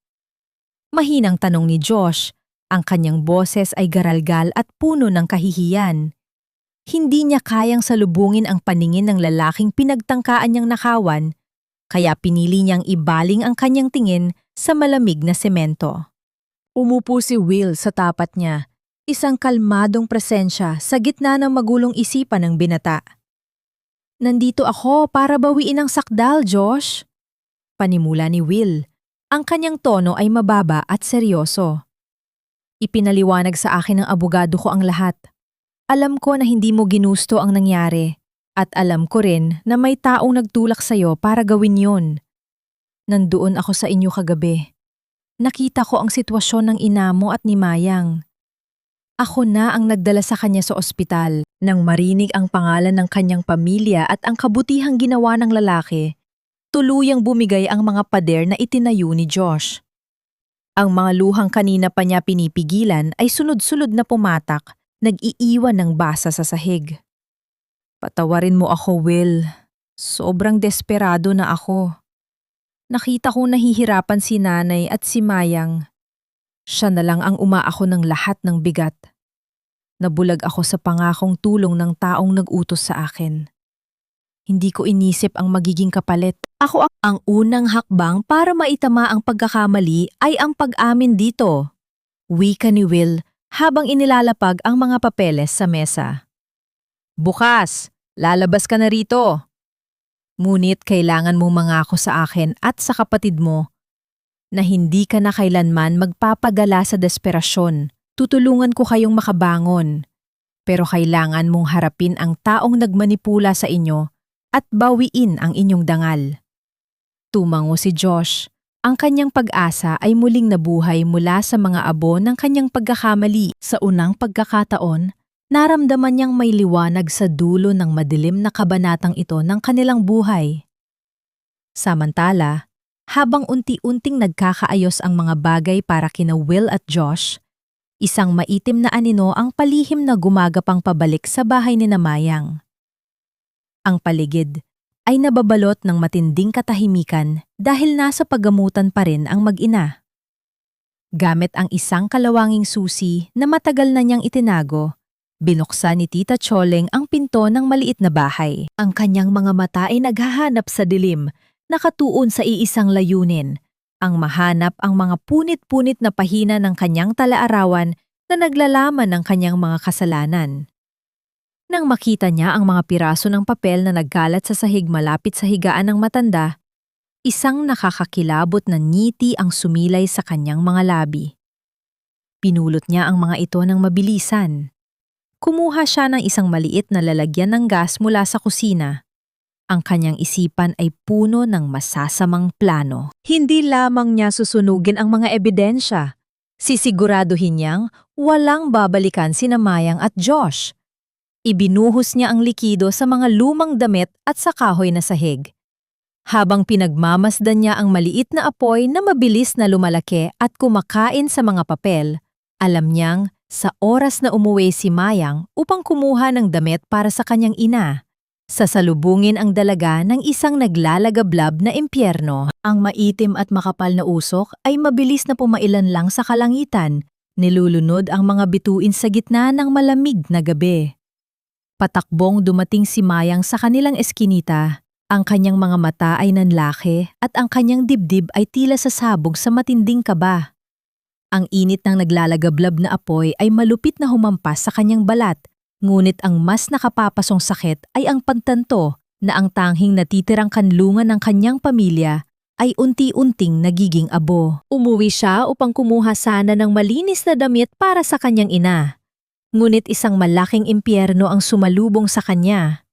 Mahinang tanong ni Josh. Ang kanyang boses ay garalgal at puno ng kahihiyan. Hindi niya kayang salubungin ang paningin ng lalaking pinagtangkaan niyang nakawan, kaya pinili niyang ibaling ang kanyang tingin sa malamig na semento. Umupo si Will sa tapat niya, isang kalmadong presensya sa gitna ng magulong isipan ng binata. Nandito ako para bawiin ang sakdal, Josh. Panimula ni Will. Ang kanyang tono ay mababa at seryoso. Ipinaliwanag sa akin ng abogado ko ang lahat. Alam ko na hindi mo ginusto ang nangyari at alam ko rin na may taong nagtulak sa'yo para gawin yon. Nandoon ako sa inyo kagabi. Nakita ko ang sitwasyon ng ina mo at ni Mayang. Ako na ang nagdala sa kanya sa ospital. Nang marinig ang pangalan ng kanyang pamilya at ang kabutihang ginawa ng lalaki, tuluyang bumigay ang mga pader na itinayo ni Josh. Ang mga luhang kanina pa niya pinipigilan ay sunod-sunod na pumatak, nag-iiwan ng basa sa sahig. Patawarin mo ako, Will. Sobrang desperado na ako. Nakita kong nahihirapan si nanay at si Mayang. Siya na lang ang umaako ng lahat ng bigat. Nabulag ako sa pangakong tulong ng taong nag-utos sa akin. Hindi ko inisip ang magiging kapalit. Ang unang hakbang para maitama ang pagkakamali ay ang pag-amin dito. Wika ni Will habang inilalapag ang mga papeles sa mesa. Bukas, lalabas ka na rito. Ngunit kailangan mong mangako sa akin at sa kapatid mo na hindi ka na kailanman magpapadala sa desperasyon. Tutulungan ko kayong makabangon. Pero kailangan mong harapin ang taong nagmanipula sa inyo at bawiin ang inyong dangal. Tumango si Josh. Ang kanyang pag-asa ay muling nabuhay mula sa mga abo ng kanyang pagkakamali. Sa unang pagkakataon, naramdaman niyang may liwanag sa dulo ng madilim na kabanatang ito ng kanilang buhay. Samantala, habang unti-unting nagkakaayos ang mga bagay para kina Will at Josh, isang maitim na anino ang palihim na gumagapang pabalik sa bahay ni Mayang. Ang paligid ay nababalot ng matinding katahimikan dahil nasa paggamutan pa rin ang mag-ina. Gamit ang isang kalawanging susi na matagal na niyang itinago, binuksan ni Tita Choleng ang pinto ng maliit na bahay. Ang kanyang mga mata ay naghahanap sa dilim, nakatuon sa iisang layunin, ang mahanap ang mga punit-punit na pahina ng kanyang talaarawan na naglalaman ng kanyang mga kasalanan. Nang makita niya ang mga piraso ng papel na nagkalat sa sahig malapit sa higaan ng matanda, isang nakakakilabot na ngiti ang sumilay sa kanyang mga labi. Pinulot niya ang mga ito ng mabilisan. Kumuha siya ng isang maliit na lalagyan ng gas mula sa kusina. Ang kanyang isipan ay puno ng masasamang plano. Hindi lamang niya susunugin ang mga ebidensya. Sisiguraduhin niyang walang babalikan sina Mayang at Josh. Ibinuhos niya ang likido sa mga lumang damit at sa kahoy na sahig. Habang pinagmamasdan niya ang maliit na apoy na mabilis na lumalaki at kumakain sa mga papel, alam niyang sa oras na umuwi si Mayang upang kumuha ng damit para sa kanyang ina, sasalubungin ang dalaga ng isang naglalagablab na impyerno. Ang maitim at makapal na usok ay mabilis na pumailan lang sa kalangitan, nilulunod ang mga bituin sa gitna ng malamig na gabi. Patakbong dumating si Mayang sa kanilang eskinita. Ang kanyang mga mata ay nanlaki at ang kanyang dibdib ay tila sasabog sa matinding kaba. Ang init ng naglalagablab na apoy ay malupit na humampas sa kanyang balat, ngunit ang mas nakapapasong sakit ay ang pagtanto na ang tanging natitirang kanlungan ng kanyang pamilya ay unti-unting nagiging abo. Umuwi siya upang kumuha sana ng malinis na damit para sa kanyang ina. Ngunit isang malaking impyerno ang sumalubong sa kanya.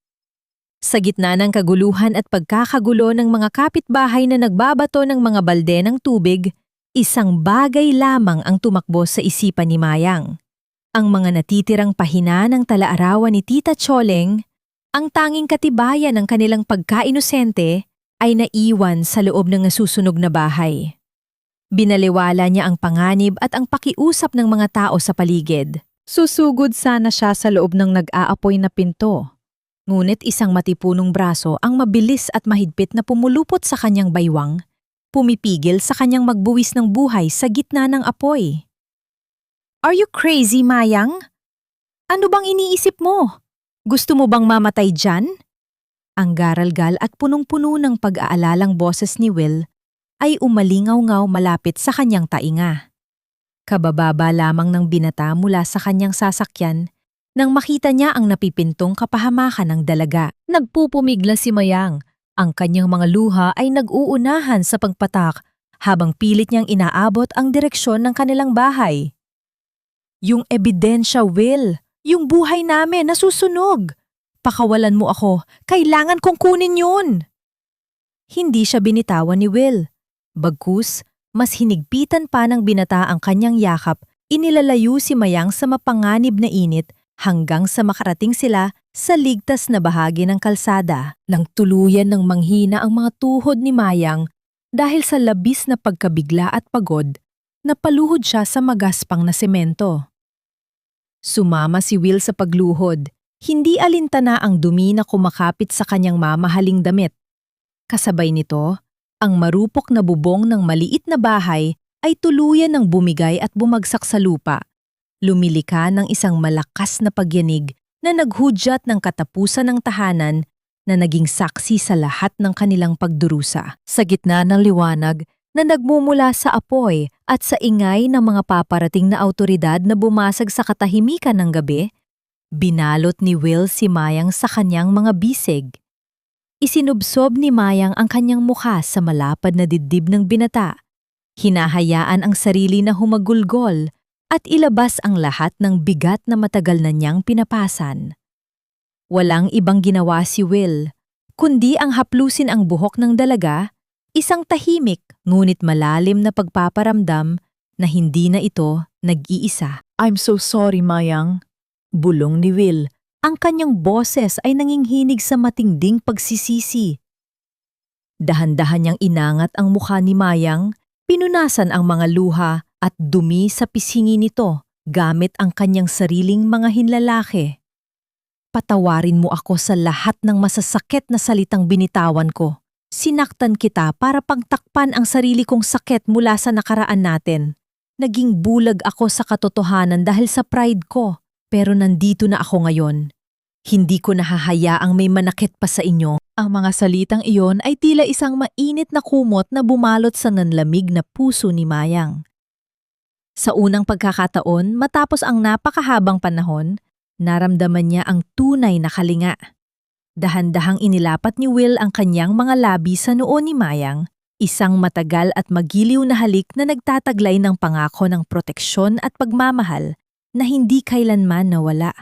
Sa gitna ng kaguluhan at pagkakagulo ng mga kapitbahay na nagbabato ng mga balde ng tubig, isang bagay lamang ang tumakbo sa isipan ni Mayang. Ang mga natitirang pahina ng talaarawan ni Tita Choleng, ang tanging katibayan ng kanilang pagkainosente, ay naiwan sa loob ng nasusunog na bahay. Binaliwala niya ang panganib at ang pakiusap ng mga tao sa paligid. Susugod sana siya sa loob ng nag-aapoy na pinto. Ngunit isang matipunong braso ang mabilis at mahigpit na pumulupot sa kanyang baywang, pumipigil sa kanyang magbuwis ng buhay sa gitna ng apoy. Are you crazy, Mayang? Ano bang iniisip mo? Gusto mo bang mamatay dyan? Ang garalgal at punong-puno ng pag-aalalang boses ni Will ay umalingaw-ngaw malapit sa kanyang tainga. Kabababa lamang ng binata mula sa kanyang sasakyan nang makita niya ang napipintong kapahamakan ng dalaga. Nagpupumigla si Mayang. Ang kanyang mga luha ay nag-uunahan sa pagpatak habang pilit niyang inaabot ang direksyon ng kanilang bahay. Yung ebidensya, Will. Yung buhay namin nasusunog. Pakawalan mo ako. Kailangan kong kunin yun. Hindi siya binitawan ni Will. Bagkus, mas hinigpitan pa ng binata ang kanyang yakap, inilalayo si Mayang sa mapanganib na init hanggang sa makarating sila sa ligtas na bahagi ng kalsada. Nang tuluyan ng manghina ang mga tuhod ni Mayang dahil sa labis na pagkabigla at pagod, napaluhod siya sa magaspang na semento. Sumama si Will sa pagluhod, Hindi alintana ang dumi na kumakapit sa kanyang mamahaling damit. Kasabay nito, ang marupok na bubong ng maliit na bahay ay tuluyan ng bumigay at bumagsak sa lupa. Lumilika ng isang malakas na pagyanig na naghudyat ng katapusan ng tahanan na naging saksi sa lahat ng kanilang pagdurusa. Sa gitna ng liwanag na nagmumula sa apoy at sa ingay ng mga paparating na awtoridad na bumasag sa katahimikan ng gabi, binalot ni Will si Mayang sa kanyang mga bisig. Isinubsob ni Mayang ang kanyang mukha sa malapad na dibdib ng binata. Hinahayaan ang sarili na humagulgol at ilabas ang lahat ng bigat na matagal na niyang pinapasan. Walang ibang ginawa si Will, kundi ang haplusin ang buhok ng dalaga, isang tahimik ngunit malalim na pagpaparamdam na hindi na ito nag-iisa. I'm so sorry, Mayang. Bulong ni Will, ang kanyang boses ay nanginghinig sa matinding pagsisisi. Dahan-dahan niyang inangat ang mukha ni Mayang, pinunasan ang mga luha at dumi sa pisngi nito gamit ang kanyang sariling mga hinlalaki. Patawarin mo ako sa lahat ng masasakit na salitang binitawan ko. Sinaktan kita para pagtakpan ang sarili kong sakit mula sa nakaraan natin. Naging bulag ako sa katotohanan dahil sa pride ko, pero nandito na ako ngayon. Hindi ko nahahayaang may manakit pa sa inyo. Ang mga salitang iyon ay tila isang mainit na kumot na bumalot sa nanlamig na puso ni Mayang. Sa unang pagkakataon, matapos ang napakahabang panahon, naramdaman niya ang tunay na kalinga. Dahan-dahang inilapat ni Will ang kanyang mga labi sa noo ni Mayang, isang matagal at magiliw na halik na nagtataglay ng pangako ng proteksyon at pagmamahal na hindi kailanman nawala.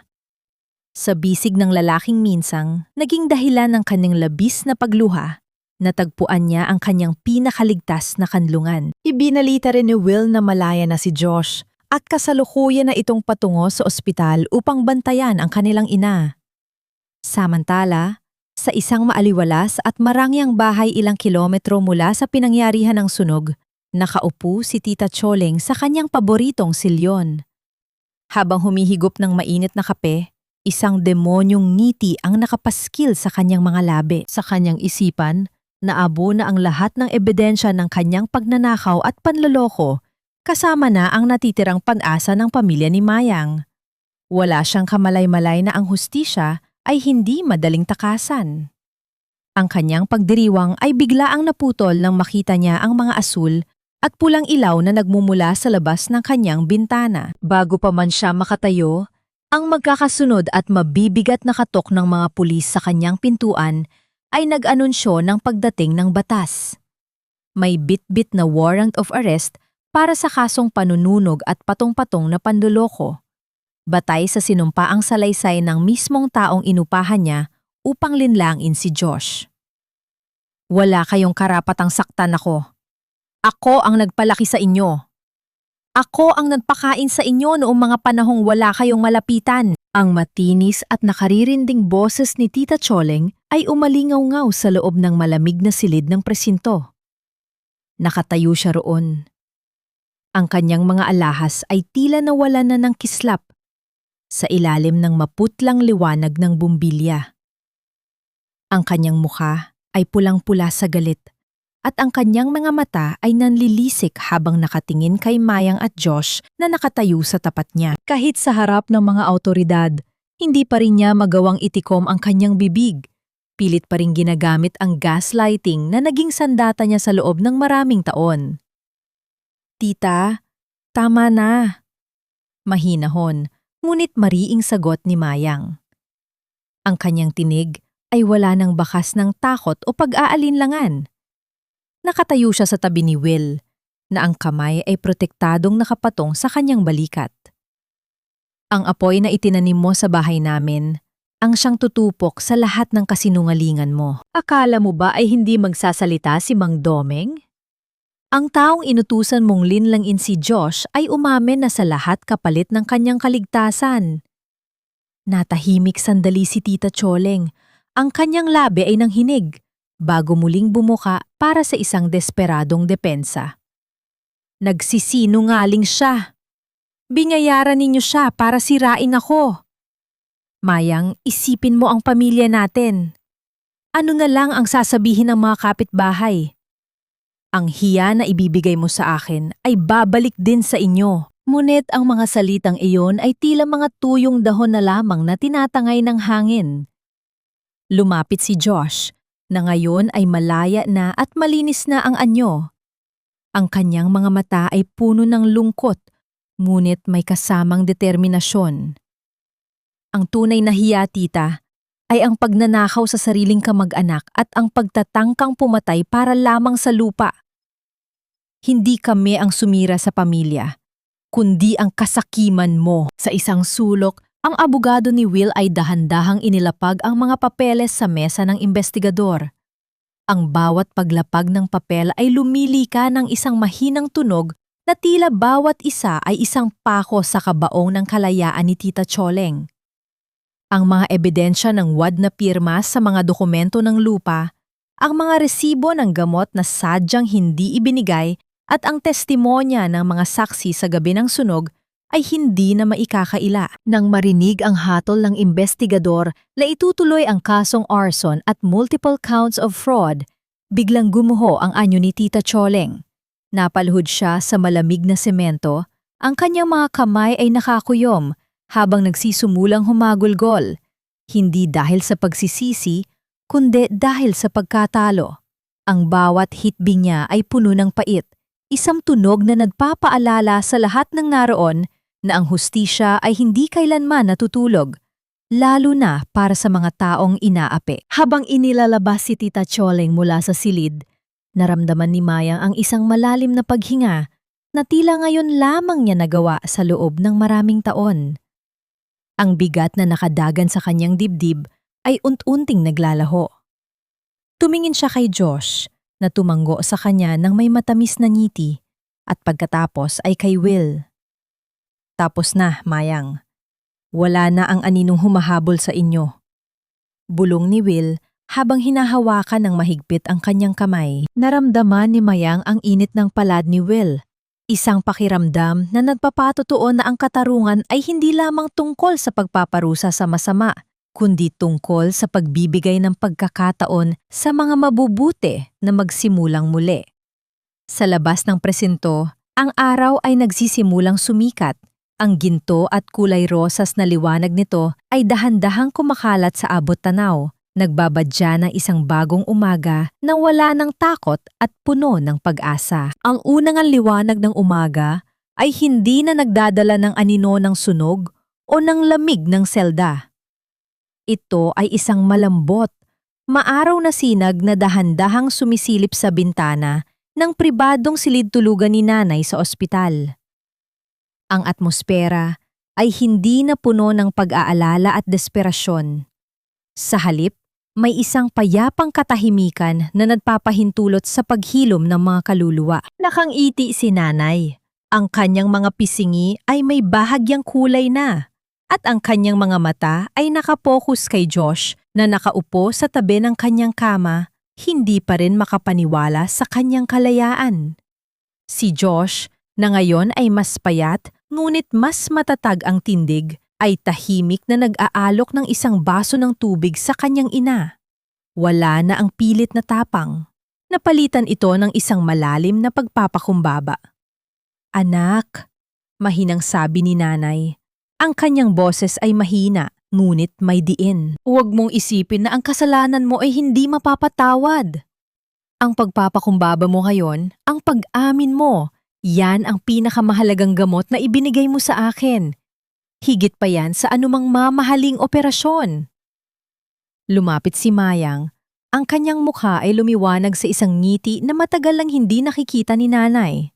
Sa bisig ng lalaking minsang, naging dahilan ng kanyang labis na pagluha. Natagpuan niya ang kanyang pinakaligtas na kanlungan. Ibinalita rin ni Will na malaya na si Josh at kasalukuyan na itong patungo sa ospital upang bantayan ang kanilang ina. Samantala, sa isang maaliwalas at marangyang bahay ilang kilometro mula sa pinangyarihan ng sunog, nakaupo si Tita Choleng sa kanyang paboritong silyon. Habang humihigop ng mainit na kape, isang demonyong ngiti ang nakapaskil sa kanyang mga labi. Sa kanyang isipan, naabo na ang lahat ng ebidensya ng kanyang pagnanakaw at panloloko, kasama na ang natitirang pag-asa ng pamilya ni Mayang. Wala siyang kamalay-malay na ang hustisya ay hindi madaling takasan. Ang kanyang pagdiriwang ay biglaang naputol nang makita niya ang mga asul at pulang ilaw na nagmumula sa labas ng kanyang bintana. Bago pa man siya makatayo, ang magkakasunod at mabibigat na katok ng mga pulis sa kanyang pintuan ay nag-anunsyo ng pagdating ng batas. May bit-bit na warrant of arrest para sa kasong panununog at patong-patong na panloloko. Batay sa sinumpaang salaysay ng mismong taong inupahan niya upang linlangin si Josh. Wala kayong karapatang saktan ako. Ako ang nagpalaki sa inyo. Ako ang nagpakain sa inyo noong mga panahong wala kayong malapitan. Ang matinis at nakaririnding boses ni Tita Choleng ay umalingaw-ngaw sa loob ng malamig na silid ng presinto. Nakatayo siya roon. Ang kanyang mga alahas ay tila nawalan na ng kislap sa ilalim ng maputlang liwanag ng bumbilya. Ang kanyang mukha ay pulang-pula sa galit at ang kanyang mga mata ay nanlilisik habang nakatingin kay Mayang at Josh na nakatayo sa tapat niya. Kahit sa harap ng mga awtoridad, hindi pa rin niya magawang itikom ang kanyang bibig. Pilit pa rin ginagamit ang gaslighting na naging sandata niya sa loob ng maraming taon. Tita, tama na. Mahinahon, ngunit mariing sagot ni Mayang. Ang kanyang tinig ay wala ng bakas ng takot o pag-aalinlangan. Nakatayo siya sa tabi ni Will, na ang kamay ay protektadong nakapatong sa kanyang balikat. Ang apoy na itinanim mo sa bahay namin, ang siyang tutupok sa lahat ng kasinungalingan mo. Akala mo ba ay hindi magsasalita si Mang Domeng? Ang taong inutusan mong linlangin si Josh ay umamin na sa lahat kapalit ng kanyang kaligtasan. Natahimik sandali si Tita Choleng. Ang kanyang labi ay nanghinig bago muling bumuka para sa isang desperadong depensa. Nagsisinungaling siya. Binayaran ninyo siya para sirain ako. Mayang, isipin mo ang pamilya natin. Ano na lang ang sasabihin ng mga kapitbahay? Ang hiya na ibibigay mo sa akin ay babalik din sa inyo. Ngunit ang mga salitang iyon ay tila mga tuyong dahon na lamang na tinatangay ng hangin. Lumapit si Josh, na ngayon ay malaya na at malinis na ang anyo. Ang kanyang mga mata ay puno ng lungkot, ngunit may kasamang determinasyon. Ang tunay na hiya, tita, ay ang pagnanakaw sa sariling kamag-anak at ang pagtatangkang pumatay para lamang sa lupa. Hindi kami ang sumira sa pamilya, kundi ang kasakiman mo. Sa isang sulok, ang abogado ni Will ay dahan-dahang inilapag ang mga papeles sa mesa ng investigador. Ang bawat paglapag ng papel ay lumilika ng isang mahinang tunog na tila bawat isa ay isang pako sa kabaong ng kalayaan ni Tita Choleng. Ang mga ebidensya ng wad na pirma sa mga dokumento ng lupa, ang mga resibo ng gamot na sadyang hindi ibinigay at ang testimonya ng mga saksi sa gabi ng sunog ay hindi na maikakaila. Nang marinig ang hatol ng investigador na itutuloy ang kasong arson at multiple counts of fraud, biglang gumuho ang anyo ni Tita Choleng. Napalhod siya sa malamig na semento, ang kanyang mga kamay ay nakakuyom habang nagsisumulang humagulgol, hindi dahil sa pagsisisi, kundi dahil sa pagkatalo. Ang bawat hitbing niya ay puno ng pait, isang tunog na nagpapaalala sa lahat ng naroon na ang hustisya ay hindi kailanman natutulog, lalo na para sa mga taong inaapi. Habang inilalabas si Tita Choleng mula sa silid, naramdaman ni Mayang ang isang malalim na paghinga na tila ngayon lamang niya nagawa sa loob ng maraming taon. Ang bigat na nakadagan sa kanyang dibdib ay unt-unting naglalaho. Tumingin siya kay Josh na tumanggo sa kanya ng may matamis na ngiti at pagkatapos ay kay Will. Tapos na, Mayang. Wala na ang aninong humahabol sa inyo. Bulong ni Will habang hinahawakan ng mahigpit ang kanyang kamay. Naramdaman ni Mayang ang init ng palad ni Will. Isang pakiramdam na nagpapatotoo na ang katarungan ay hindi lamang tungkol sa pagpaparusa sa masama, kundi tungkol sa pagbibigay ng pagkakataon sa mga mabubuti na magsimulang muli. Sa labas ng presinto, ang araw ay nagsisimulang sumikat. Ang ginto at kulay rosas na liwanag nito ay dahan-dahang kumakalat sa abot tanaw, nagbabadya ng isang bagong umaga na wala ng takot at puno ng pag-asa. Ang unang liwanag ng umaga ay hindi na nagdadala ng anino ng sunog o ng lamig ng selda. Ito ay isang malambot, maaraw na sinag na dahan-dahang sumisilip sa bintana ng pribadong silid-tulugan ni nanay sa ospital. Ang atmosfera ay hindi na puno ng pag-aalala at desperasyon. Sa halip, may isang payapang katahimikan na nagpapahintulot sa paghilom ng mga kaluluwa. Nakangiti si nanay. Ang kanyang mga pisingi ay may bahagyang kulay na. At ang kanyang mga mata ay nakapokus kay Josh na nakaupo sa tabi ng kanyang kama, hindi pa rin makapaniwala sa kanyang kalayaan. Si Josh, na ngayon ay mas payat, ngunit mas matatag ang tindig, ay tahimik na nag-aalok ng isang baso ng tubig sa kanyang ina. Wala na ang pilit na tapang. Napalitan ito ng isang malalim na pagpapakumbaba. Anak, mahinang sabi ni nanay. Ang kanyang boses ay mahina, ngunit may diin. Huwag mong isipin na ang kasalanan mo ay hindi mapapatawad. Ang pagpapakumbaba mo ngayon, ang pag-amin mo, yan ang pinakamahalagang gamot na ibinigay mo sa akin. Higit pa yan sa anumang mamahaling operasyon. Lumapit si Mayang. Ang kanyang mukha ay lumiwanag sa isang ngiti na matagal lang hindi nakikita ni nanay.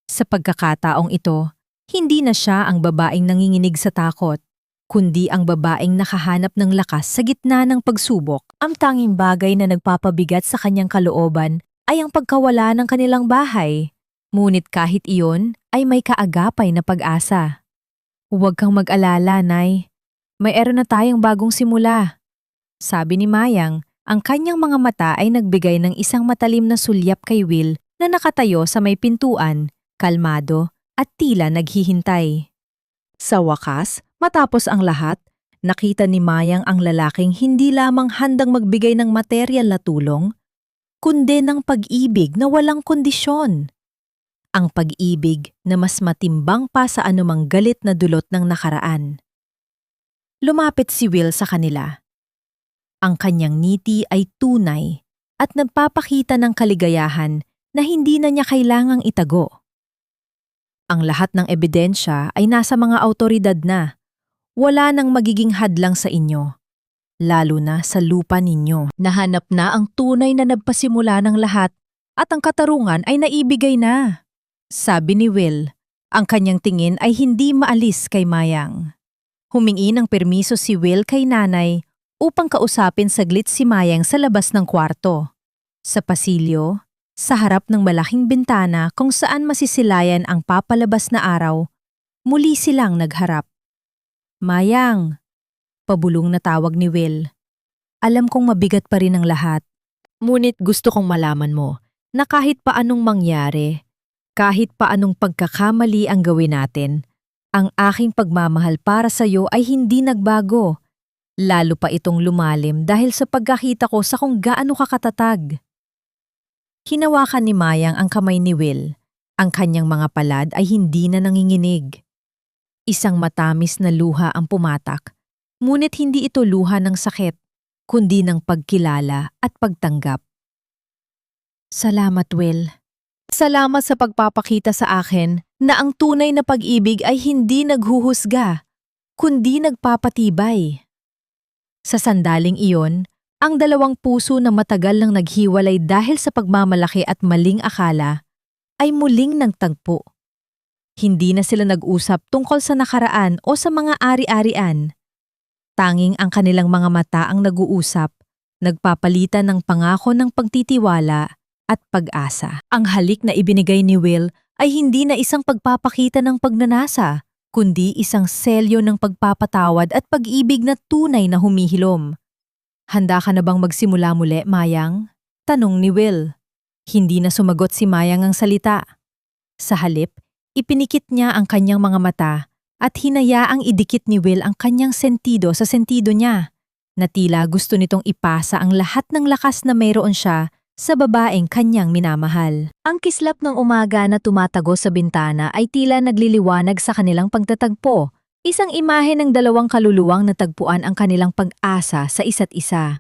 Sa pagkakataong ito, hindi na siya ang babaeng nanginginig sa takot, kundi ang babaeng nakahanap ng lakas sa gitna ng pagsubok. Ang tanging bagay na nagpapabigat sa kanyang kalooban ay ang pagkawala ng kanilang bahay. Ngunit kahit iyon ay may kaagapay na pag-asa. Huwag kang mag-alala, Nay. Mayroon na tayong bagong simula. Sabi ni Mayang, ang kanyang mga mata ay nagbigay ng isang matalim na sulyap kay Will na nakatayo sa may pintuan, kalmado at tila naghihintay. Sa wakas, matapos ang lahat, Nakita ni Mayang ang lalaking hindi lamang handang magbigay ng materyal na tulong, kundi ng pag-ibig na walang kondisyon. Ang pag-ibig na mas matimbang pa sa anumang galit na dulot ng nakaraan. Lumapit si Will sa kanila. Ang kanyang ngiti ay tunay at nagpapakita ng kaligayahan na hindi na niya kailangang itago. Ang lahat ng ebidensya ay nasa mga awtoridad na. Wala nang magiging hadlang sa inyo, lalo na sa lupa ninyo. Nahanap na ang tunay na nagpasimula ng lahat at ang katarungan ay naibigay na. Sabi ni Will, ang kanyang tingin ay hindi maalis kay Mayang. Humingi ng permiso si Will kay nanay upang kausapin saglit si Mayang sa labas ng kwarto. Sa pasilyo, sa harap ng malaking bintana kung saan masisilayan ang papalabas na araw, muli silang nagharap. Mayang, pabulong na tawag ni Will. Alam kong mabigat pa rin ang lahat. Ngunit gusto kong malaman mo na kahit pa anong mangyari, kahit pa anong pagkakamali ang gawin natin, ang aking pagmamahal para sa iyo ay hindi nagbago. Lalo pa itong lumalim dahil sa pagkakita ko sa kung gaano ka katatag. Hinawakan ni Mayang ang kamay ni Will. Ang kanyang mga palad ay hindi na nanginginig. Isang matamis na luha ang pumatak, ngunit hindi ito luha ng sakit, kundi ng pagkilala at pagtanggap. Salamat, Will. Salamat sa pagpapakita sa akin na ang tunay na pag-ibig ay hindi naghuhusga, kundi nagpapatibay. Sa sandaling iyon, ang dalawang puso na matagal nang naghiwalay dahil sa pagmamalaki at maling akala ay muling nagtagpo. Hindi na sila nag-usap tungkol sa nakaraan o sa mga ari-arian. Tanging ang kanilang mga mata ang nag-uusap, nagpapalitan ng pangako ng pagtitiwala at pag-asa. Ang halik na ibinigay ni Will ay hindi na isang pagpapakita ng pagnanasa, kundi isang selyo ng pagpapatawad at pag-ibig na tunay na humihilom. Handa ka na bang magsimula muli, Mayang? Tanong ni Will. Hindi na sumagot si Mayang ang salita. Sa halip, ipinikit niya ang kanyang mga mata at hinayaang idikit ni Will ang kanyang sentido sa sentido niya, na tila gusto nitong ipasa ang lahat ng lakas na mayroon siya sa babaeng kanyang minamahal. Ang kislap ng umaga na tumatago sa bintana ay tila nagliliwanag sa kanilang pagtatagpo, isang imahe ng dalawang kaluluwang natagpuan ang kanilang pag-asa sa isa't isa.